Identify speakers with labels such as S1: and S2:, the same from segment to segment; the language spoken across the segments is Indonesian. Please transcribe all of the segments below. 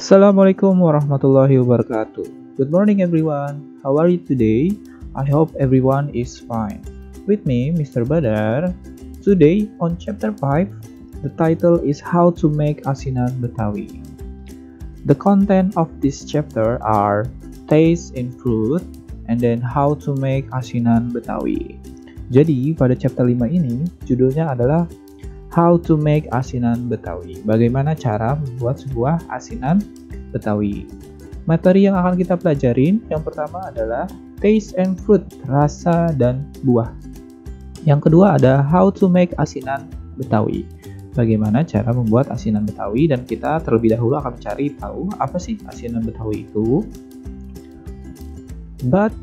S1: Assalamualaikum warahmatullahi wabarakatuh. Good morning everyone. How are you today? I hope everyone is fine. With me, Mr. Badar. Today on chapter 5, the title is How to Make Asinan Betawi. The content of this chapter are taste in fruit and then how to make asinan Betawi. Jadi pada chapter 5 ini judulnya adalah How to make asinan Betawi. Bagaimana cara membuat sebuah asinan Betawi. Materi yang akan kita pelajarin yang pertama adalah taste and fruit, rasa dan buah. Yang kedua ada how to make asinan Betawi. Bagaimana cara membuat asinan Betawi, dan kita terlebih dahulu akan mencari tahu apa sih asinan Betawi itu. But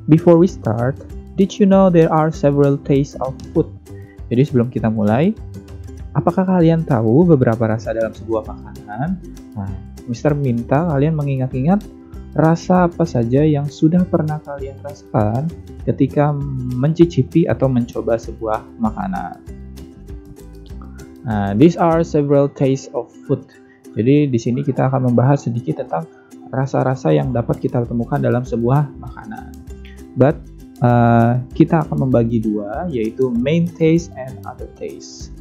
S1: before we start, did you know there are several tastes of food? Jadi sebelum kita mulai, apakah kalian tahu beberapa rasa dalam sebuah makanan? Nah, Mister minta kalian mengingat-ingat rasa apa saja yang sudah pernah kalian rasakan ketika mencicipi atau mencoba sebuah makanan. Nah, these are several tastes of food. Jadi di sini kita akan membahas sedikit tentang rasa-rasa yang dapat kita temukan dalam sebuah makanan. But kita akan membagi dua, yaitu main taste and other taste.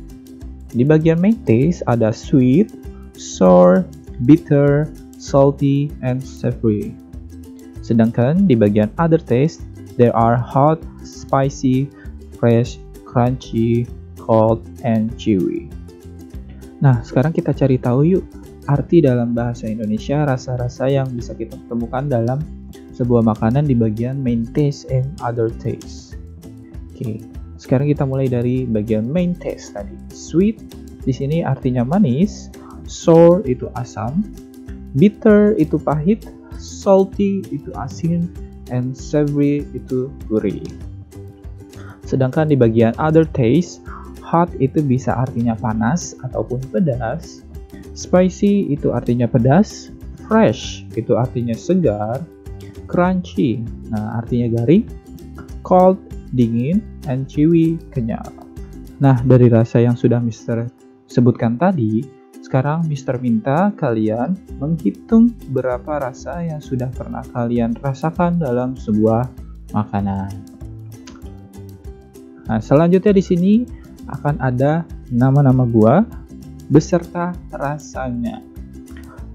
S1: Di bagian main taste ada sweet, sour, bitter, salty, and savory. Sedangkan di bagian other taste, there are hot, spicy, fresh, crunchy, cold, and chewy. Nah, sekarang kita cari tahu yuk arti dalam bahasa Indonesia rasa-rasa yang bisa kita temukan dalam sebuah makanan di bagian main taste and other taste. Oke, sekarang kita mulai dari bagian main taste tadi. Sweet di sini artinya manis, sour itu asam, bitter itu pahit, salty itu asin, and savory itu gurih. Sedangkan di bagian other taste, hot itu bisa artinya panas ataupun pedas, spicy itu artinya pedas, fresh itu artinya segar, crunchy, nah artinya garing, cold, dingin, and chewy, kenyal. Nah, dari rasa yang sudah Mister sebutkan tadi, sekarang Mister minta kalian menghitung berapa rasa yang sudah pernah kalian rasakan dalam sebuah makanan. Nah, selanjutnya di sini akan ada nama-nama buah beserta rasanya.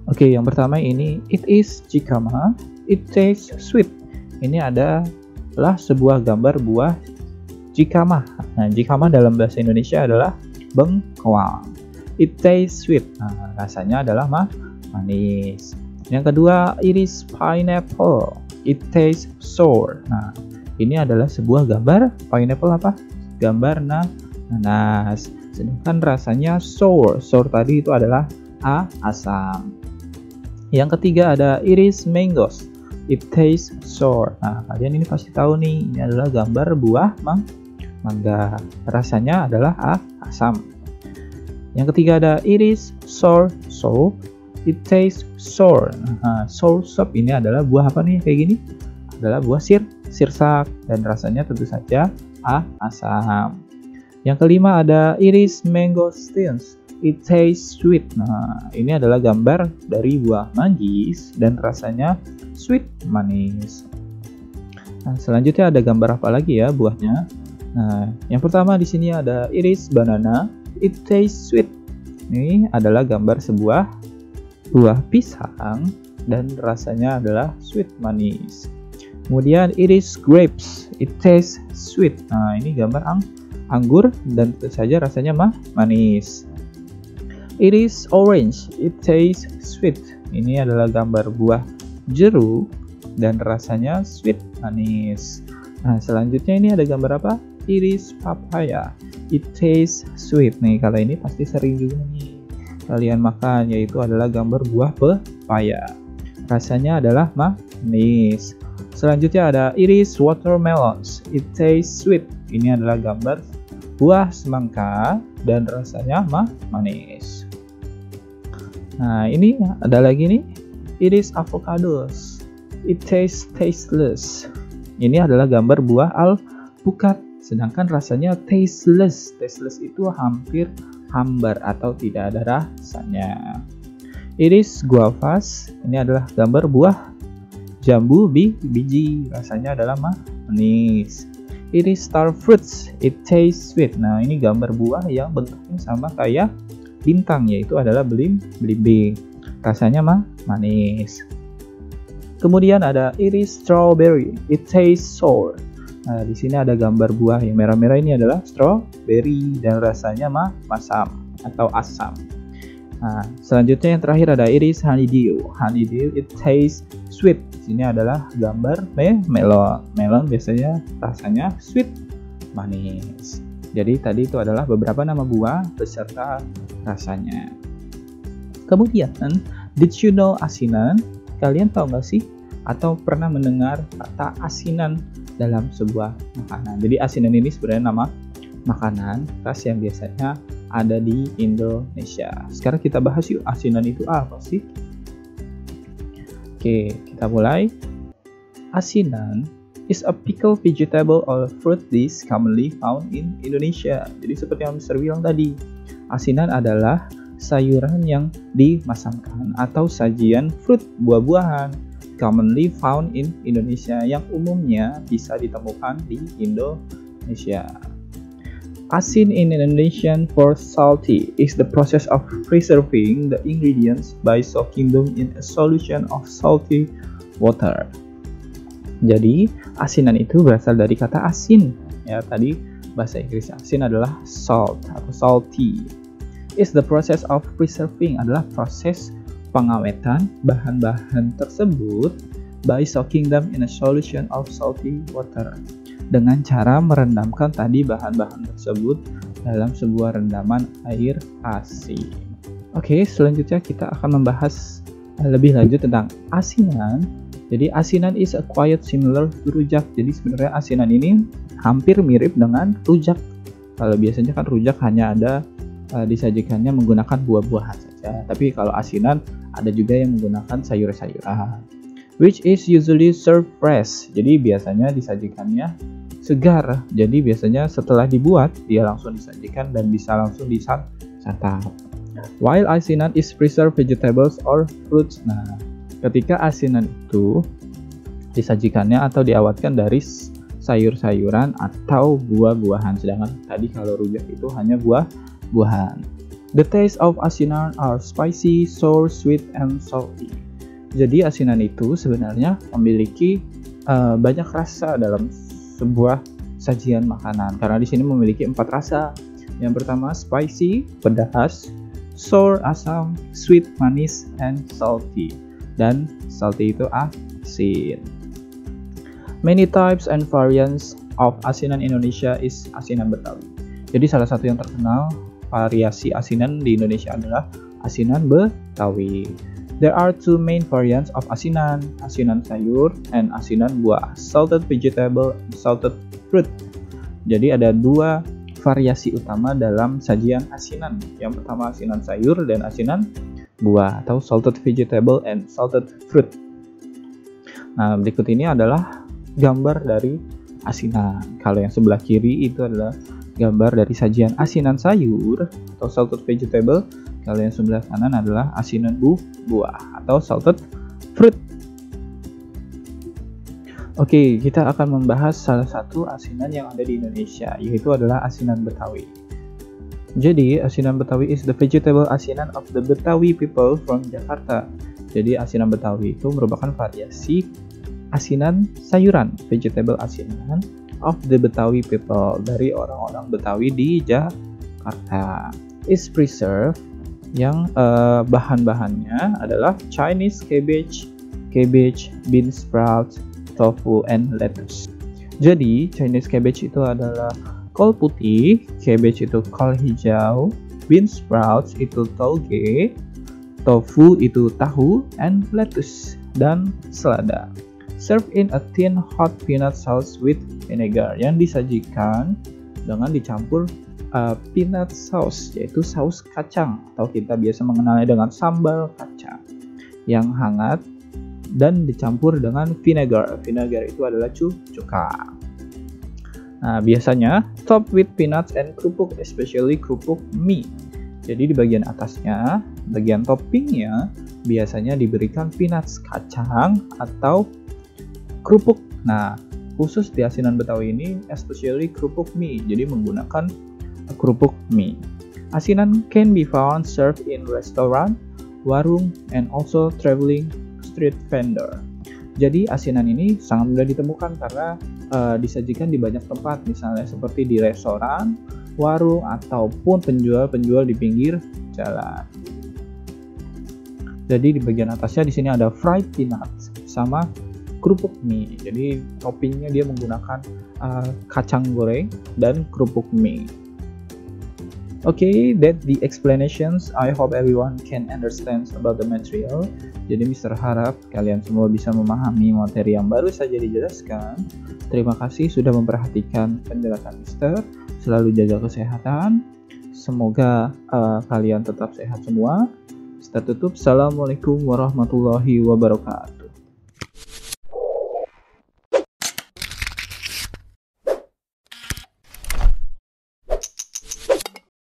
S1: Oke, yang pertama ini it is jicama. It tastes sweet. Ini adalah sebuah gambar buah jicama. Nah, jicama dalam bahasa Indonesia adalah bengkoang. It tastes sweet. Nah, rasanya adalah manis. Yang kedua, it is pineapple. It tastes sour. Nah, ini adalah sebuah gambar pineapple apa? Gambar nanas. Sedangkan rasanya sour. Sour tadi itu adalah asam. Yang ketiga ada it is mangoes. It tastes sour. Nah, kalian ini pasti tahu nih, ini adalah gambar buah mangga. Rasanya adalah asam. Yang ketiga ada it is sour soup. It tastes sour. Nah, sour soup ini adalah buah apa nih kayak gini? Adalah buah sirsak dan rasanya tentu saja asam. Yang kelima ada it is mangosteens. It tastes sweet. Nah, ini adalah gambar dari buah manggis dan rasanya sweet, manis. Nah, selanjutnya ada gambar apa lagi ya buahnya? Nah, yang pertama di sini ada it is banana. It tastes sweet. Ini adalah gambar sebuah buah pisang dan rasanya adalah sweet, manis. Kemudian it is grapes. It tastes sweet. Nah, ini gambar anggur dan tentu saja rasanya manis. It is orange. It tastes sweet. Ini adalah gambar buah jeruk dan rasanya sweet, manis. Nah, selanjutnya ini ada gambar apa? It is papaya. It tastes sweet. Nih, kalau ini pasti sering juga nih kalian makan, yaitu adalah gambar buah pepaya. Rasanya adalah manis. Selanjutnya ada it is watermelons. It tastes sweet. Ini adalah gambar buah semangka dan rasanya manis. Nah, ini ada lagi nih. It is avocados. It tastes tasteless. Ini adalah gambar buah alpukat. Sedangkan rasanya tasteless. Tasteless itu hampir hambar atau tidak ada rasanya. It is guavas. Ini adalah gambar buah jambu biji. Rasanya adalah manis. It is star fruits. It tastes sweet. Nah, ini gambar buah yang bentuknya sama kayak bintang, yaitu adalah belimbing. Rasanya manis. Kemudian ada it is strawberry. It tastes sour. Nah, di sini ada gambar buah yang merah-merah, ini adalah strawberry dan rasanya masam atau asam. Nah, selanjutnya yang terakhir ada it is honeydew. Honeydew, it tastes sweet. Di sini adalah gambar melon. Melon biasanya rasanya sweet, manis. Jadi tadi itu adalah beberapa nama buah beserta rasanya. Kemudian, did you know asinan? Kalian tahu nggak sih? Atau pernah mendengar kata asinan dalam sebuah makanan? Jadi asinan ini sebenarnya nama makanan khas yang biasanya ada di Indonesia. Sekarang kita bahas yuk, asinan itu apa sih? Oke, kita mulai. Asinan is a pickled vegetable or fruit dish commonly found in Indonesia. Jadi seperti yang Mr. bilang tadi, asinan adalah sayuran yang dimasamkan atau sajian fruit, buah-buahan commonly found in Indonesia yang umumnya bisa ditemukan di Indonesia. Asin in Indonesian for salty is the process of preserving the ingredients by soaking them in a solution of salty water. Jadi, asinan itu berasal dari kata asin. Ya, tadi bahasa Inggris asin adalah salt atau salty. Is the process of preserving adalah proses pengawetan bahan-bahan tersebut by soaking them in a solution of salty water. Dengan cara merendamkan tadi bahan-bahan tersebut dalam sebuah rendaman air asin. Oke, selanjutnya kita akan membahas lebih lanjut tentang asinan. Jadi asinan is a quite similar to rujak. Jadi sebenarnya asinan ini hampir mirip dengan rujak. Kalau biasanya kan rujak hanya ada disajikannya menggunakan buah-buahan saja. Tapi kalau asinan ada juga yang menggunakan sayur-sayuran. Which is usually served fresh. Jadi biasanya disajikannya segar. Jadi biasanya setelah dibuat dia langsung disajikan dan bisa langsung disantap. While asinan is preserved vegetables or fruits. Nah, ketika asinan itu disajikannya atau diawetkan dari sayur-sayuran atau buah-buahan. Sedangkan tadi kalau rujak itu hanya buah-buahan. The taste of asinan are spicy, sour, sweet, and salty. Jadi asinan itu sebenarnya memiliki banyak rasa dalam sebuah sajian makanan. Karena di sini memiliki 4 rasa. Yang pertama spicy, pedas, sour, asam, sweet, manis, and salty. Dan salty itu asin. Many types and variants of asinan Indonesia is asinan Betawi. Jadi salah satu yang terkenal variasi asinan di Indonesia adalah asinan Betawi. There are 2 main variants of asinan, asinan sayur and asinan buah, salted vegetable and salted fruit. Jadi ada 2 variasi utama dalam sajian asinan. Yang pertama asinan sayur dan asinan buah atau salted vegetable and salted fruit. Nah, berikut ini adalah gambar dari asinan. Kalau yang sebelah kiri itu adalah gambar dari sajian asinan sayur atau salted vegetable. Kalau yang sebelah kanan adalah asinan buah atau salted fruit. Oke, kita akan membahas salah satu asinan yang ada di Indonesia, yaitu adalah asinan Betawi. Jadi, asinan Betawi is the vegetable asinan of the Betawi people from Jakarta. Jadi, asinan Betawi itu merupakan variasi asinan sayuran, vegetable asinan of the Betawi people, dari orang-orang Betawi di Jakarta. Is preserved, yang bahan-bahannya adalah Chinese cabbage, bean sprouts, tofu, and lettuce. Jadi Chinese cabbage itu adalah kol putih, cabbage itu kol hijau, bean sprouts itu toge, tofu itu tahu, and lettuce dan selada. Serve in a thin hot peanut sauce with vinegar, yang disajikan dengan dicampur peanut sauce, yaitu saus kacang atau kita biasa mengenalnya dengan sambal kacang yang hangat dan dicampur dengan vinegar. Vinegar itu adalah cuka. Nah, biasanya top with peanuts and kerupuk, especially kerupuk mie. Jadi di bagian atasnya, bagian toppingnya biasanya diberikan peanuts kacang atau kerupuk. Nah, khusus di asinan Betawi ini, especially kerupuk mie, jadi menggunakan kerupuk mie. Asinan can be found served in restaurant, warung, and also traveling street vendor. Jadi asinan ini sangat mudah ditemukan karena disajikan di banyak tempat, misalnya seperti di restoran, warung, ataupun penjual-penjual di pinggir jalan. Jadi di bagian atasnya di sini ada fried peanuts sama kerupuk mie. Jadi toppingnya dia menggunakan kacang goreng dan kerupuk mie. Okay, that the explanations. I hope everyone can understand about the material. Jadi Mr. harap kalian semua bisa memahami materi yang baru saja dijelaskan. Terima kasih sudah memperhatikan penjelasan Mr. Selalu jaga kesehatan. Semoga kalian tetap sehat semua. Kita tutup. Assalamualaikum warahmatullahi wabarakatuh.